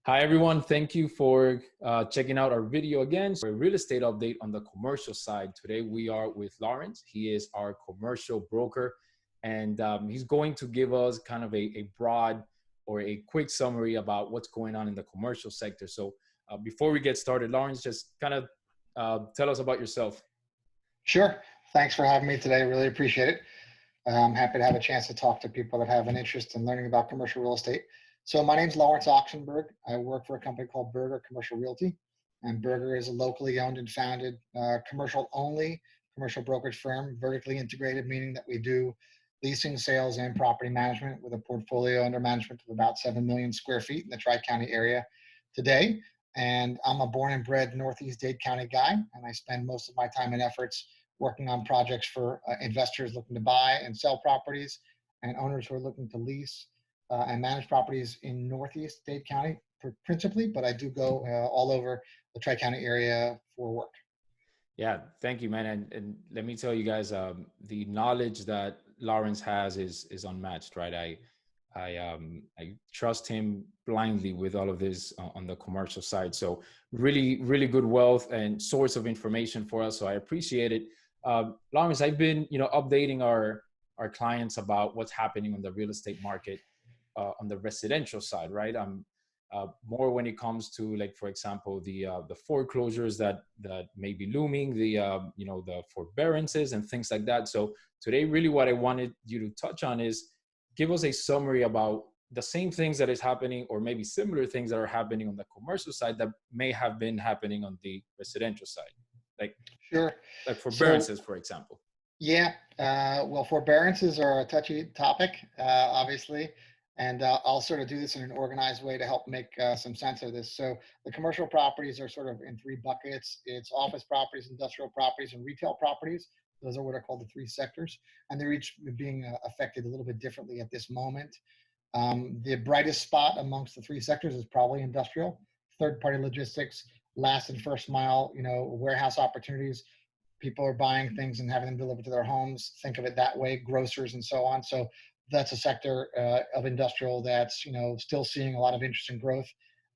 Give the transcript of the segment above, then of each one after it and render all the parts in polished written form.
Hi, everyone. Thank you for checking out our video again. For a real estate update on the commercial side. Today, we are with Lawrence. He is our commercial broker, and he's going to give us kind of a broad or a quick summary about what's going on in the commercial sector. So before we get started, Lawrence, just kind of tell us about yourself. Sure. Thanks for having me today. Really appreciate it. I'm happy to have a chance to talk to people that have an interest in learning about commercial real estate. So my name's Lawrence Oxenberg. I work for a company called Berger Commercial Realty, and Berger is a locally owned and founded commercial-only commercial brokerage firm, vertically integrated, meaning that we do leasing, sales, and property management with a portfolio under management of about 7 million square feet in the Tri-County area today. And I'm a born and bred Northeast Dade County guy, and I spend most of my time and efforts working on projects for investors looking to buy and sell properties and owners who are looking to lease and manage properties in Northeast Dade County principally, but I do go all over the Tri-County area for work. Yeah, thank you, man. And let me tell you guys, the knowledge that Lawrence has is unmatched, right? I trust him blindly with all of this on the commercial side. So really good wealth and source of information for us. So I appreciate it. Lawrence, I've been, updating our clients about what's happening on the real estate market on the residential side, right? More when it comes to, like, for example, the foreclosures that may be looming, the forbearances and things like that. So today, really what I wanted you to touch on is give us a summary about the same things that is happening, or maybe similar things that are happening on the commercial side that may have been happening on the residential side. Sure. Like forbearances, for example. Yeah, well, forbearances are a touchy topic, obviously, and I'll sort of do this in an organized way to help make some sense of this. So the commercial properties are sort of in three buckets. It's office properties, industrial properties, and retail properties. Those are what are called the three sectors, and they're each being affected a little bit differently at this moment. The brightest spot amongst the three sectors is probably industrial, third-party logistics, last and first mile, warehouse opportunities. People are buying things and having them delivered to their homes. Think of it that way, grocers and so on. So that's a sector of industrial that's, still seeing a lot of interest and growth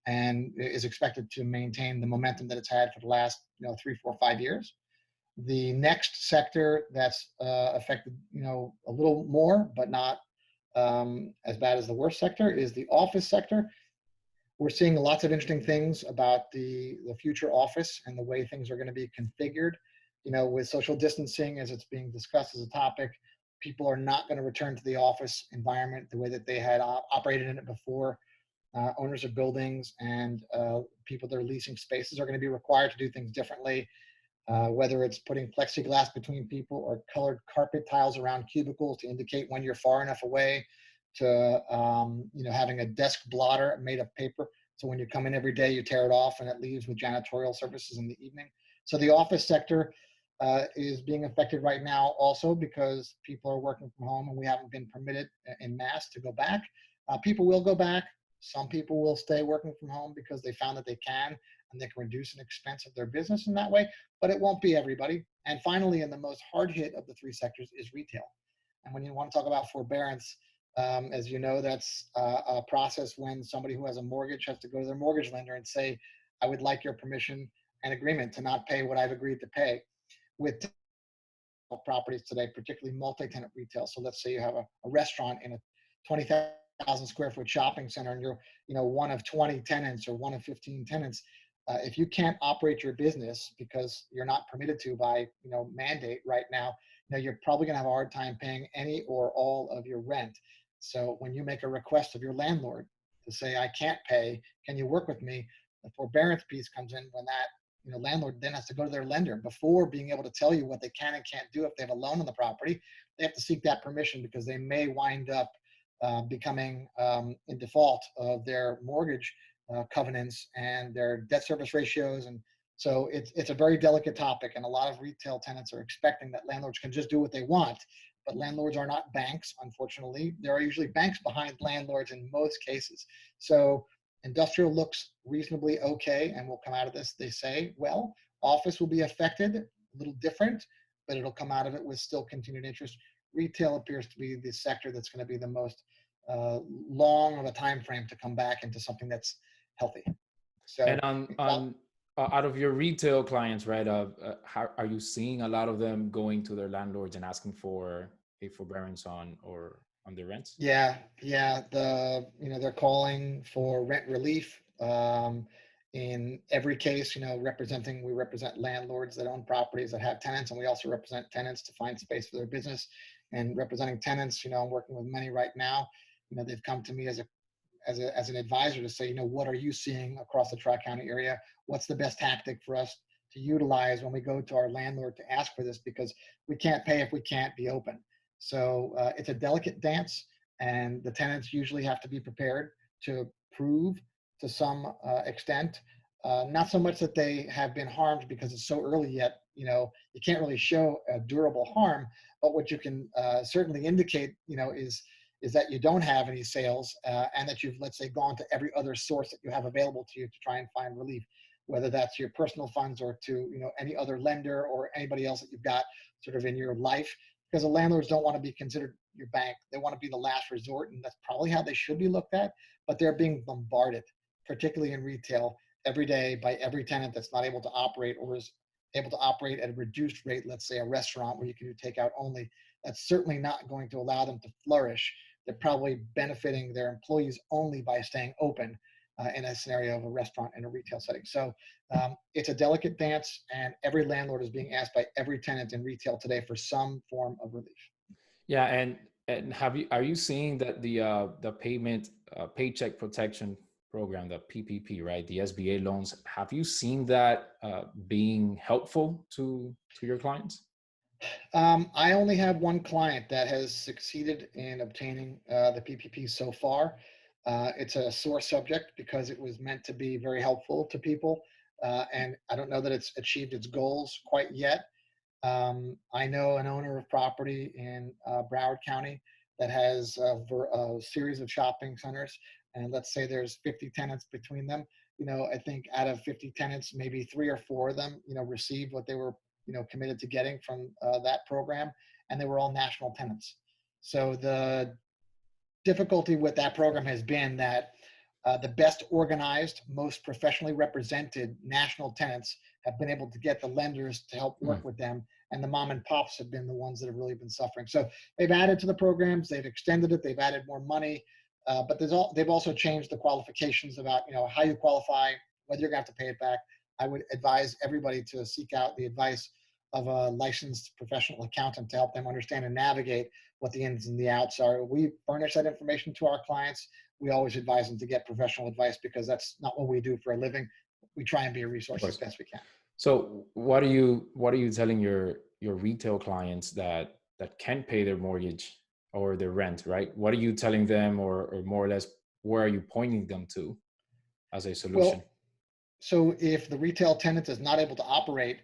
and is expected to maintain the momentum that it's had for the last, 3, 4, 5 years. The next sector that's affected, a little more, but not as bad as the worst sector is the office sector. We're seeing lots of interesting things about the future office and the way things are going to be configured. With social distancing, as it's being discussed as a topic, people are not going to return to the office environment the way that they had operated in it before. Owners of buildings and people that are leasing spaces are going to be required to do things differently, whether it's putting plexiglass between people or colored carpet tiles around cubicles to indicate when you're far enough away, to having a desk blotter made of paper. So when you come in every day, you tear it off and it leaves with janitorial services in the evening. So the office sector is being affected right now also because people are working from home and we haven't been permitted en masse to go back. People will go back. Some people will stay working from home because they found that they can and they can reduce an expense of their business in that way, but it won't be everybody. And finally, and the most hard hit of the three sectors is retail. And when you want to talk about forbearance, as you know, that's a process when somebody who has a mortgage has to go to their mortgage lender and say, I would like your permission and agreement to not pay what I've agreed to pay. With properties today, particularly multi-tenant retail. So let's say you have a restaurant in a 20,000 square foot shopping center and you're one of 20 tenants or one of 15 tenants. If you can't operate your business because you're not permitted to by mandate right now, you're probably going to have a hard time paying any or all of your rent. So when you make a request of your landlord to say, I can't pay, can you work with me? The forbearance piece comes in when that landlord then has to go to their lender before being able to tell you what they can and can't do. If they have a loan on the property, they have to seek that permission because they may wind up becoming in default of their mortgage covenants and their debt service ratios. And so it's a very delicate topic, and a lot of retail tenants are expecting that landlords can just do what they want. But landlords are not banks, unfortunately. There are usually banks behind landlords in most cases. So industrial looks reasonably okay and will come out of this, they say. Well, office will be affected, a little different, but it'll come out of it with still continued interest. Retail appears to be the sector that's going to be the most long of a time frame to come back into something that's healthy. And So on out of your retail clients, right? How are you seeing a lot of them going to their landlords and asking for a forbearance on their rents? yeah, they're calling for rent relief. In every case, we represent landlords that own properties that have tenants, and we also represent tenants to find space for their business. And representing tenants, I'm working with many right now. They've come to me as an advisor to say, what are you seeing across the Tri-County area? What's the best tactic for us to utilize when we go to our landlord to ask for this? Because we can't pay if we can't be open. So it's a delicate dance, and the tenants usually have to be prepared to prove to some extent, not so much that they have been harmed because it's so early yet, you can't really show a durable harm, but what you can certainly indicate, is that you don't have any sales and that you've, let's say, gone to every other source that you have available to you to try and find relief, whether that's your personal funds or to any other lender or anybody else that you've got sort of in your life, because the landlords don't want to be considered your bank. They want to be the last resort, and that's probably how they should be looked at, but they're being bombarded, particularly in retail, every day by every tenant that's not able to operate or is able to operate at a reduced rate, let's say a restaurant where you can do takeout only. That's certainly not going to allow them to flourish. They're probably benefiting their employees only by staying open in a scenario of a restaurant in a retail setting. So it's a delicate dance, and every landlord is being asked by every tenant in retail today for some form of relief. Yeah, and are you seeing that the payment paycheck protection program, the PPP, right, the SBA loans, have you seen that being helpful to your clients? I only have one client that has succeeded in obtaining the PPP so far. It's a sore subject because it was meant to be very helpful to people, and I don't know that it's achieved its goals quite yet. I know an owner of property in Broward County that has a series of shopping centers, and let's say there's 50 tenants between them. I think out of 50 tenants, maybe 3 or 4 of them, received what they were, committed to getting from that program, and they were all national tenants. So the difficulty with that program has been that the best organized, most professionally represented national tenants have been able to get the lenders to help work with them, and the mom and pops have been the ones that have really been suffering. So they've added to the programs, they've extended it, they've added more money, but they've also changed the qualifications about how you qualify, whether you're going to have to pay it back. I would advise everybody to seek out the advice of a licensed professional accountant to help them understand and navigate what the ins and the outs are. We furnish that information to our clients. We always advise them to get professional advice because that's not what we do for a living. We try and be a resource as best we can. So what are you telling your retail clients that can't pay their mortgage or their rent, right? What are you telling them, or more or less, where are you pointing them to as a solution? Well, so if the retail tenant is not able to operate,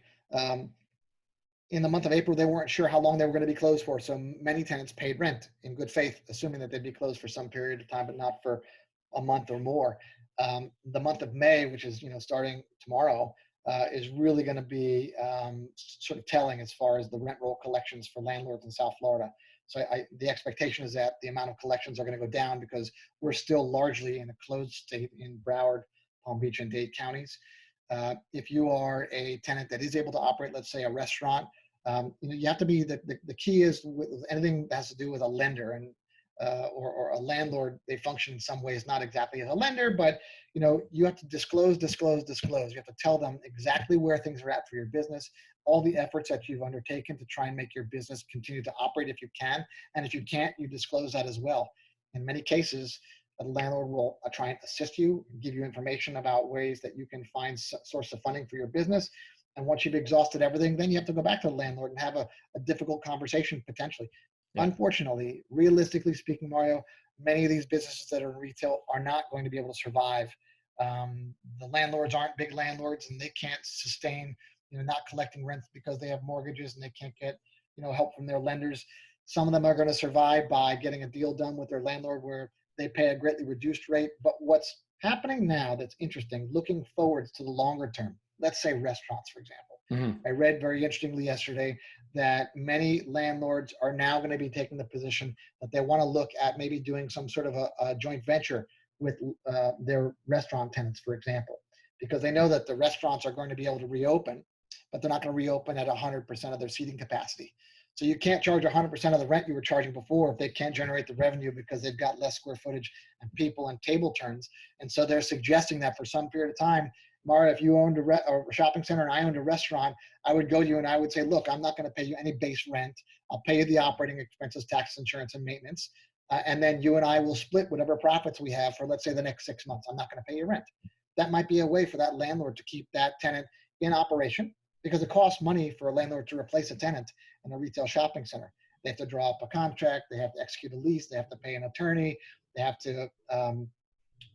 in the month of April, they weren't sure how long they were going to be closed for. So many tenants paid rent in good faith, assuming that they'd be closed for some period of time, but not for a month or more. The month of May, which is starting tomorrow, is really going to be sort of telling as far as the rent roll collections for landlords in South Florida. So the expectation is that the amount of collections are going to go down because we're still largely in a closed state in Broward, Palm Beach, and Dade counties. If you are a tenant that is able to operate, let's say a restaurant, you have to be the key is with anything that has to do with a lender and or a landlord. They function in some ways not exactly as a lender, but you have to disclose. You have to tell them exactly where things are at for your business, all the efforts that you've undertaken to try and make your business continue to operate if you can, and if you can't, you disclose that as well. In many cases, the landlord will try and assist you, give you information about ways that you can find source of funding for your business. And once you've exhausted everything, then you have to go back to the landlord and have a difficult conversation potentially. Yeah. Unfortunately, realistically speaking, Mario, many of these businesses that are in retail are not going to be able to survive. The landlords aren't big landlords, and they can't sustain, not collecting rents because they have mortgages and they can't get, help from their lenders. Some of them are going to survive by getting a deal done with their landlord where they pay a greatly reduced rate. But what's happening now that's interesting, looking forwards to the longer term, let's say restaurants, for example. Mm-hmm. I read very interestingly yesterday that many landlords are now going to be taking the position that they want to look at maybe doing some sort of a joint venture with their restaurant tenants, for example, because they know that the restaurants are going to be able to reopen, but they're not going to reopen at 100% of their seating capacity. So you can't charge 100% of the rent you were charging before if they can't generate the revenue because they've got less square footage and people and table turns. And so they're suggesting that for some period of time, Mara, if you owned a shopping center and I owned a restaurant, I would go to you and I would say, look, I'm not going to pay you any base rent. I'll pay you the operating expenses, tax, insurance, and maintenance. And then you and I will split whatever profits we have for, let's say, the next 6 months. I'm not going to pay you rent. That might be a way for that landlord to keep that tenant in operation, because it costs money for a landlord to replace a tenant in a retail shopping center. They have to draw up a contract. They have to execute a lease. They have to pay an attorney. They have to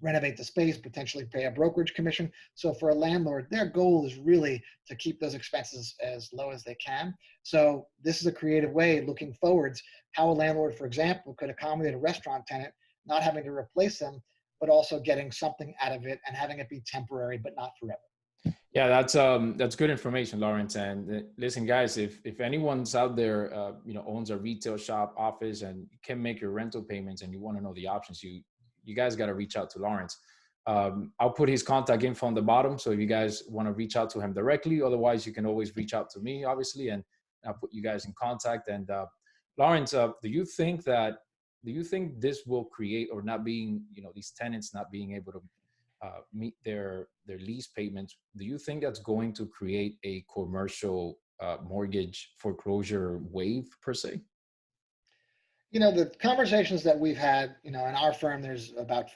renovate the space, potentially pay a brokerage commission. So for a landlord, their goal is really to keep those expenses as low as they can. So this is a creative way, looking forwards, how a landlord, for example, could accommodate a restaurant tenant, not having to replace them, but also getting something out of it and having it be temporary, but not forever. Yeah, that's good information, Lawrence. And listen, guys, if anyone's out there, owns a retail shop, office, and can make your rental payments, and you want to know the options, you guys got to reach out to Lawrence. I'll put his contact info on the bottom, so if you guys want to reach out to him directly, otherwise you can always reach out to me, obviously, and I'll put you guys in contact. And Lawrence, do you think this will create, or not being, these tenants not being able to meet their lease payments, do you think that's going to create a commercial mortgage foreclosure wave per se? The conversations that we've had, in our firm, there's about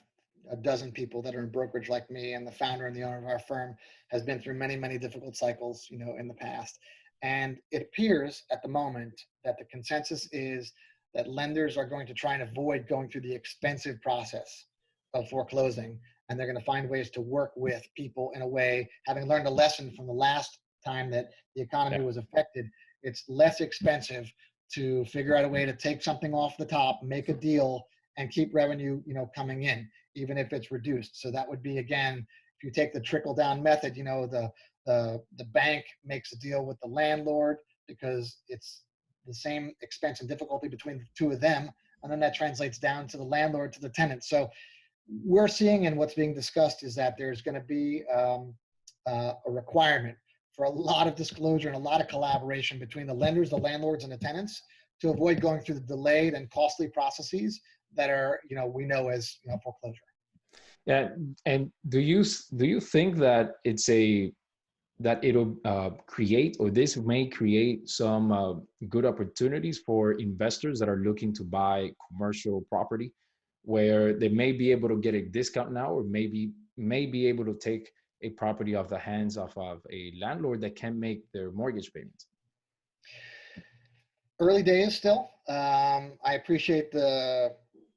a dozen people that are in brokerage like me, and the founder and the owner of our firm has been through many, many difficult cycles, in the past. And it appears at the moment that the consensus is that lenders are going to try and avoid going through the expensive process of foreclosing, and they're going to find ways to work with people in a way, having learned a lesson from the last time that the economy was affected. It's less expensive to figure out a way to take something off the top, make a deal, and keep revenue, coming in, even if it's reduced. So that would be, again, if you take the trickle down method, the bank makes a deal with the landlord because it's the same expense and difficulty between the two of them, and then that translates down to the landlord, to the tenant. So we're seeing, and what's being discussed, is that there's going to be a requirement for a lot of disclosure and a lot of collaboration between the lenders, the landlords, and the tenants to avoid going through the delayed and costly processes that are, we know as, foreclosure. Yeah, and do you think that it'll create, or this may create some good opportunities for investors that are looking to buy commercial property, where they may be able to get a discount now, or maybe may be able to take a property off the hands of a landlord that can make their mortgage payments? Early days still. I appreciate the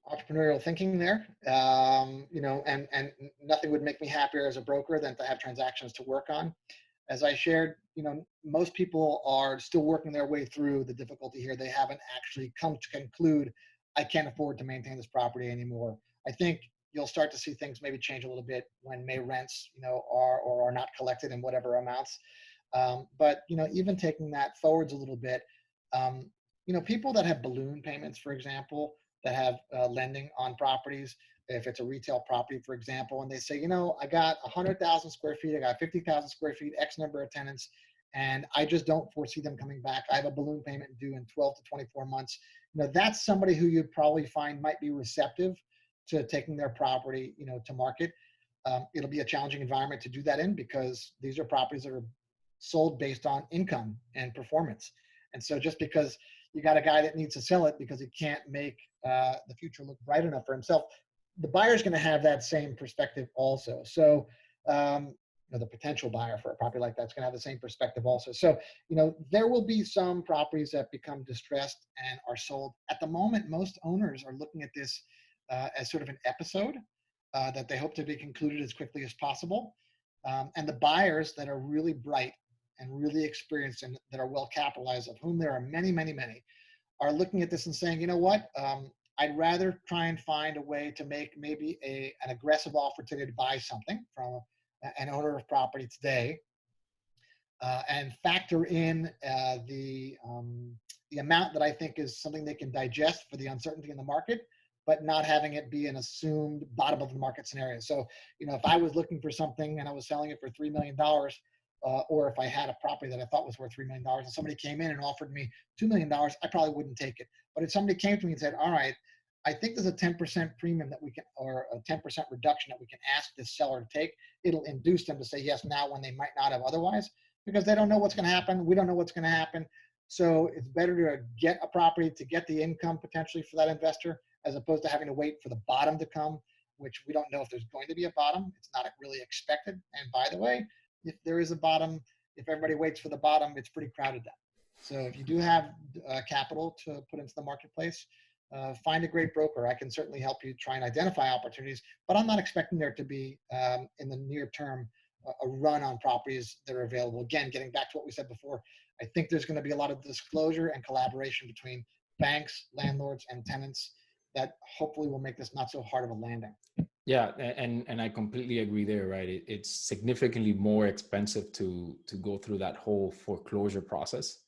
entrepreneurial thinking there. And nothing would make me happier as a broker than to have transactions to work on. As I shared, most people are still working their way through the difficulty here. They haven't actually come to conclude, I can't afford to maintain this property anymore. I think you'll start to see things maybe change a little bit when May rents, are or are not collected in whatever amounts. But even taking that forwards a little bit, people that have balloon payments, for example, that have lending on properties, if it's a retail property, for example, and they say, I got 100,000 square feet, I got 50,000 square feet, X number of tenants, and I just don't foresee them coming back. I have a balloon payment due in 12 to 24 months. That's somebody who you'd probably find might be receptive to taking their property, to market. It'll be a challenging environment to do that in, because these are properties that are sold based on income and performance. And so just because you got a guy that needs to sell it because he can't make the future look bright enough for himself, the buyer's going to have that same perspective also. So the potential buyer for a property like that's going to have the same perspective also. So there will be some properties that become distressed and are sold. At the moment, most owners are looking at this as sort of an episode that they hope to be concluded as quickly as possible. And the buyers that are really bright and really experienced and that are well capitalized, of whom there are many, many, many, are looking at this and saying, I'd rather try and find a way to make maybe an aggressive offer today to buy something from an owner of property today, and factor in the amount that I think is something they can digest for the uncertainty in the market, but not having it be an assumed bottom of the market scenario. So, if I was looking for something and I was selling it for $3 million, or if I had a property that I thought was worth $3 million and somebody came in and offered me $2 million, I probably wouldn't take it. But if somebody came to me and said, all right, I think there's a 10% premium that we can, or a 10% reduction that we can ask this seller to take, it'll induce them to say yes now when they might not have otherwise, because they don't know what's going to happen. We don't know what's going to happen. So it's better to get a property to get the income potentially for that investor, as opposed to having to wait for the bottom to come, which we don't know if there's going to be a bottom. It's not really expected. And by the way, if there is a bottom, if everybody waits for the bottom, it's pretty crowded then. So if you do have capital to put into the marketplace, find a great broker. I can certainly help you try and identify opportunities, but I'm not expecting there to be in the near term a run on properties that are available. Again, getting back to what we said before, I think there's going to be a lot of disclosure and collaboration between banks, landlords, and tenants that hopefully will make this not so hard of a landing. Yeah, and I completely agree there, right? It's significantly more expensive to go through that whole foreclosure process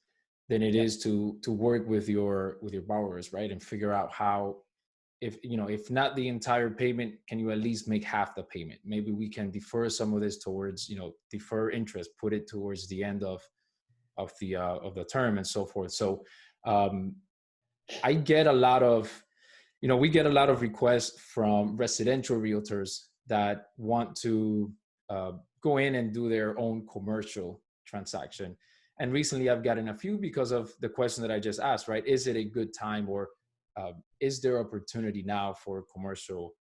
than it is to work with your borrowers, right? And figure out how, if not the entire payment, can you at least make half the payment? Maybe we can defer some of this towards, defer interest, put it towards the end of the term and so forth. So I get a lot of, we get a lot of requests from residential realtors that want to go in and do their own commercial transaction. And recently I've gotten a few because of the question that I just asked, right? Is it a good time, or is there opportunity now for commercial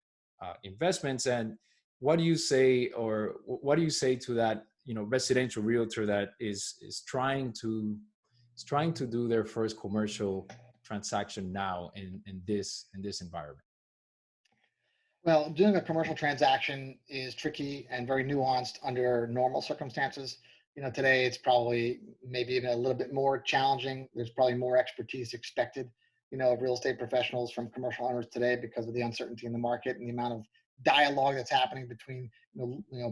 investments? And what do you say to that, residential realtor that is trying to do their first commercial transaction now in this environment? Well, doing a commercial transaction is tricky and very nuanced under normal circumstances. Today it's probably maybe even a little bit more challenging. There's probably more expertise expected, of real estate professionals from commercial owners today because of the uncertainty in the market and the amount of dialogue that's happening between,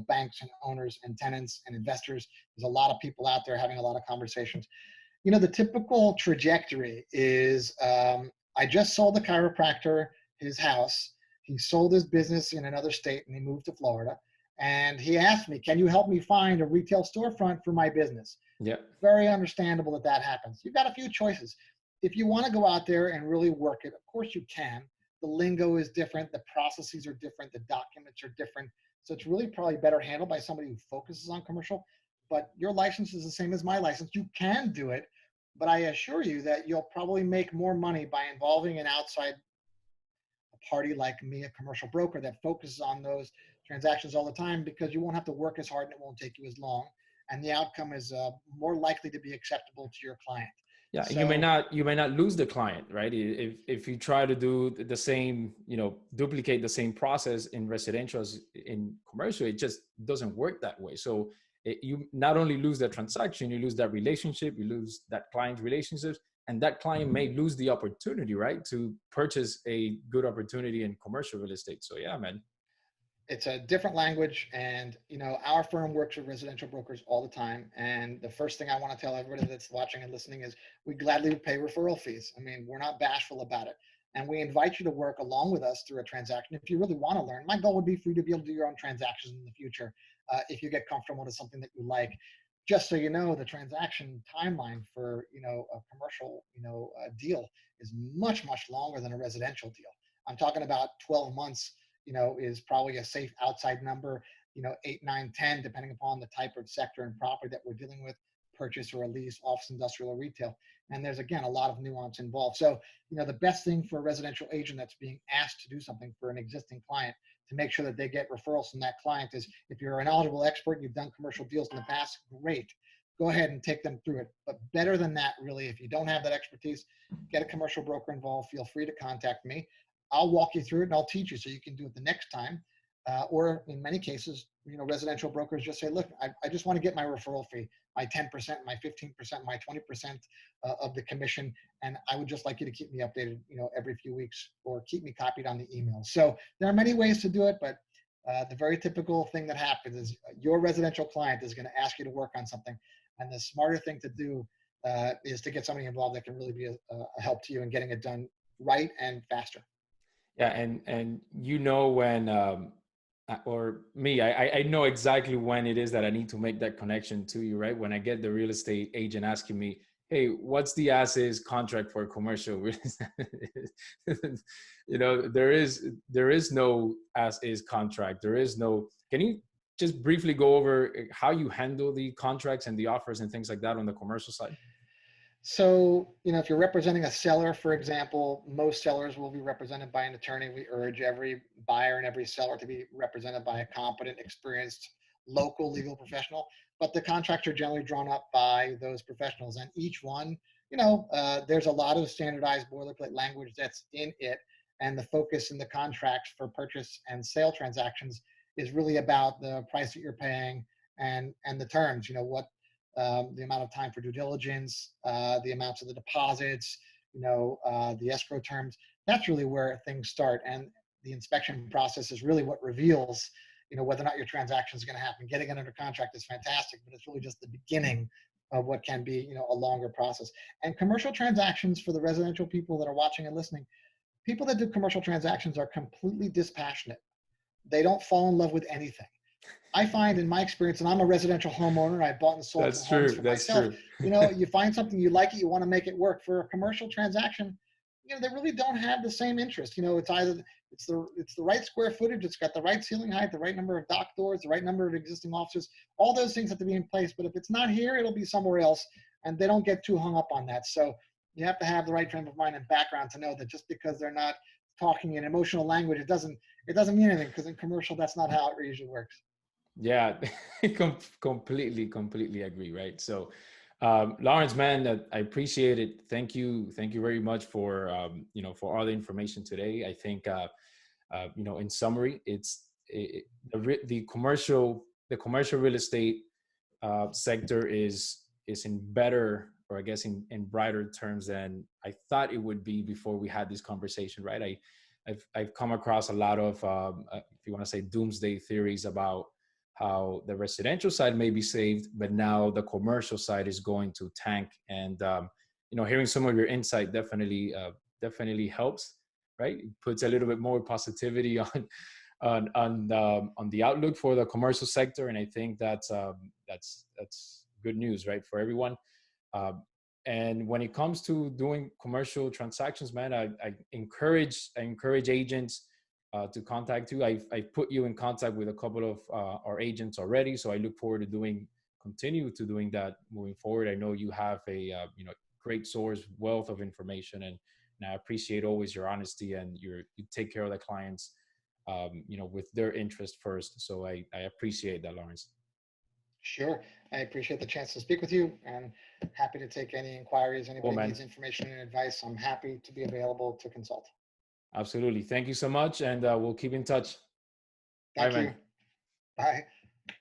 banks and owners and tenants and investors. There's a lot of people out there having a lot of conversations. The typical trajectory is I just sold the chiropractor his house. He sold his business in another state and he moved to Florida. And he asked me, can you help me find a retail storefront for my business? Yeah. Very understandable that happens. You've got a few choices. If you want to go out there and really work it, of course you can. The lingo is different. The processes are different. The documents are different. So it's really probably better handled by somebody who focuses on commercial. But your license is the same as my license. You can do it. But I assure you that you'll probably make more money by involving an outside party like me, a commercial broker that focuses on those transactions all the time, because you won't have to work as hard and it won't take you as long. And the outcome is more likely to be acceptable to your client. Yeah, so, you may not lose the client, right? If you try to do the same, duplicate the same process in residential as in commercial, it just doesn't work that way. So you not only lose that transaction, you lose that relationship, you lose that client relationships, and that client may lose the opportunity, right, to purchase a good opportunity in commercial real estate. So yeah, man. It's a different language, and our firm works with residential brokers all the time. And the first thing I want to tell everybody that's watching and listening is we gladly pay referral fees. I mean, we're not bashful about it, and we invite you to work along with us through a transaction if you really want to learn. My goal would be for you to be able to do your own transactions in the future if you get comfortable with something that you like. Just so you know, the transaction timeline for a commercial deal is much longer than a residential deal. I'm talking about 12 months. Is probably a safe outside number, 8, 9, 10, depending upon the type of sector and property that we're dealing with, purchase or a lease, office, industrial, or retail. And there's, again, a lot of nuance involved. So, the best thing for a residential agent that's being asked to do something for an existing client to make sure that they get referrals from that client is, if you're an eligible expert, you've done commercial deals in the past, great. Go ahead and take them through it. But better than that, really, if you don't have that expertise, get a commercial broker involved. Feel free to contact me. I'll walk you through it and I'll teach you so you can do it the next time. Or in many cases, residential brokers just say, look, I just want to get my referral fee, my 10%, my 15%, my 20% of the commission. And I would just like you to keep me updated, every few weeks, or keep me copied on the email. So there are many ways to do it, but the very typical thing that happens is your residential client is going to ask you to work on something. And the smarter thing to do is to get somebody involved that can really be a help to you in getting it done right and faster. Yeah, and you know when or me, I know exactly when it is that I need to make that connection to you, right? When I get the real estate agent asking me, "Hey, what's the as-is contract for commercial real estate?" You know, there is no as-is contract. There is no. Can you just briefly go over how you handle the contracts and the offers and things like that on the commercial side? So, if you're representing a seller, for example, most sellers will be represented by an attorney. We urge every buyer and every seller to be represented by a competent, experienced, local legal professional. But the contracts are generally drawn up by those professionals, and each one, there's a lot of standardized boilerplate language that's in it. And the focus in the contracts for purchase and sale transactions is really about the price that you're paying and the terms. What the amount of time for due diligence, the amounts of the deposits, the escrow terms. That's really where things start. And the inspection process is really what reveals, whether or not your transaction is going to happen. Getting it under contract is fantastic, but it's really just the beginning of what can be, a longer process. And commercial transactions, for the residential people that are watching and listening, people that do commercial transactions are completely dispassionate. They don't fall in love with anything. I find in my experience, and I'm a residential homeowner, I bought and sold some That's homes true. for That's myself. true. You find something, you like it, you want to make it work. For a commercial transaction, they really don't have the same interest. It's either it's the right square footage, it's got the right ceiling height, the right number of dock doors, the right number of existing offices. All those things have to be in place. But if it's not here, it'll be somewhere else, and they don't get too hung up on that. So you have to have the right frame of mind and background to know that just because they're not talking in emotional language, it doesn't mean anything, because in commercial, that's not how it usually works. Yeah, completely agree, right? So, Lawrence, man, I appreciate it. Thank you very much for for all the information today. I think in summary, the commercial real estate sector is in better, or I guess in brighter terms than I thought it would be before we had this conversation, right? I've come across a lot of if you want to say doomsday theories about how the residential side may be saved, but now the commercial side is going to tank. And hearing some of your insight definitely helps, right? It puts a little bit more positivity on the outlook for the commercial sector, and I think that's good news, right, for everyone. Um, and when it comes to doing commercial transactions, man, I encourage agents to contact you. I put you in contact with a couple of our agents already, so I look forward to continue to doing that moving forward. I know you have a great source, wealth of information, and I appreciate always your honesty, and you take care of the clients, with their interest first. So I appreciate that, Lawrence. Sure. I appreciate the chance to speak with you, and happy to take any inquiries. Cool, Anybody man. needs information and advice, I'm happy to be available to consult. Absolutely. Thank you so much, and we'll keep in touch. Bye, Thank man. you. Bye.